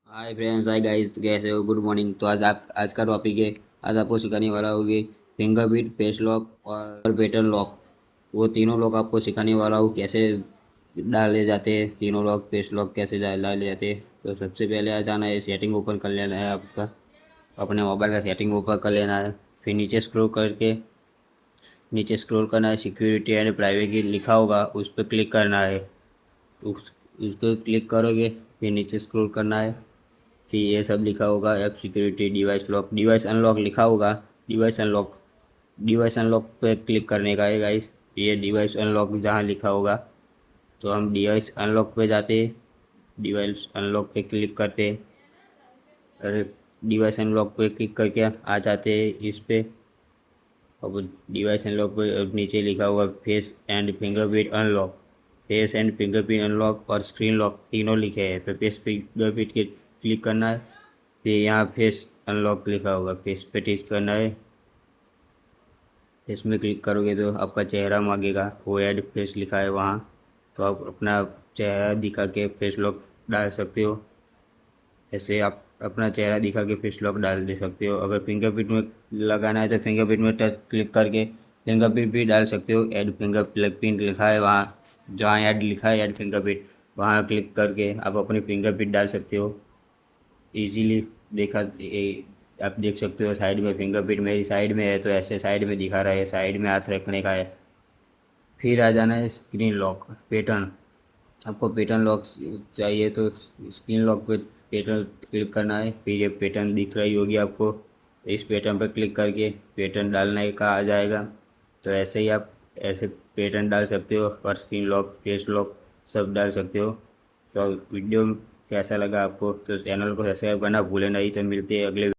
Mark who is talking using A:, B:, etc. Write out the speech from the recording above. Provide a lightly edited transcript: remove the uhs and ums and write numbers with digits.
A: Hi friends, hi guys, कैसे हो? Good morning. तो आज का टॉपिक है। आज आपको सिखाने वाला होगी फिंगरप्रिंट, फेस लॉक और पैटर्न लॉक। वो तीनों लॉक आपको सिखाने वाला हूँ, कैसे डाले जाते हैं तीनों लॉक। फेस लॉक कैसे डाले जाते हैं। तो सबसे पहले आ जाना है, सेटिंग ओपन कर लेना है आपका। अपने मोबाइल का सेटिंग ओपन कर लेना है। फिर नीचे स्क्रॉल करना है, सिक्योरिटी एंड प्राइवेसी लिखा होगा, उस पर क्लिक करना है। उसको क्लिक करोगे, फिर नीचे स्क्रॉल करना है। फिर ये सब लिखा होगा, app security, device lock, device unlock लिखा होगा। डिवाइस अनलॉक डिवाइस अनलॉक पे क्लिक करने का है गाइस। ये डिवाइस अनलॉक जहाँ लिखा होगा, तो हम डिवाइस अनलॉक पे जाते। डिवाइस अनलॉक पे क्लिक करते और डिवाइस अनलॉक पे क्लिक करके आ जाते हैं इस पे। अब डिवाइस अनलॉक पे अब नीचे लिखा हुआ face and fingerprint unlock. Face and fingerprint unlock और स्क्रीन लॉक तीनों लिखे हैं, तो फेस फिंगरप्रिंट के क्लिक करना है। फिर यहाँ फेस अनलॉक लिखा होगा, फेस पे टच करना है। फेस में क्लिक करोगे तो आपका चेहरा मांगेगा, वो ऐड फेस लिखा है वहाँ। तो आप अपना चेहरा दिखा के फेस लॉक डाल सकते हो। ऐसे आप अपना चेहरा दिखा के फेस लॉक डाल दे सकते हो। अगर फिंगरप्रिंट में लगाना है तो फिंगरप्रिंट में टच क्लिक करके फिंगरप्रिंट भी डाल सकते हो। ऐड फिंगरप्रिंट लिखा है वहाँ, जहाँ ऐड लिखा है ऐड फिंगरप्रिंट, वहाँ क्लिक करके आप अपनी फिंगरप्रिंट डाल सकते हो इजीली। आप देख सकते हो साइड में फिंगरप्रिंट मेरी साइड में है, तो ऐसे साइड में दिखा रहा है, साइड में हाथ रखने का है। फिर आ जाना है स्क्रीन लॉक पैटर्न। आपको पैटर्न लॉक चाहिए तो स्क्रीन लॉक पे पैटर्न क्लिक करना है। फिर ये पैटर्न दिख रही होगी आपको, इस पैटर्न पर क्लिक करके पैटर्न डालने का आ जाएगा। तो ऐसे ही आप ऐसे पैटर्न डाल सकते हो और स्क्रीन लॉक, फेस लॉक सब डाल सकते हो। तो वीडियो कैसा लगा आपको, तो चैनल को सब्सक्राइब करना भूले नहीं। तो मिलते हैं अगले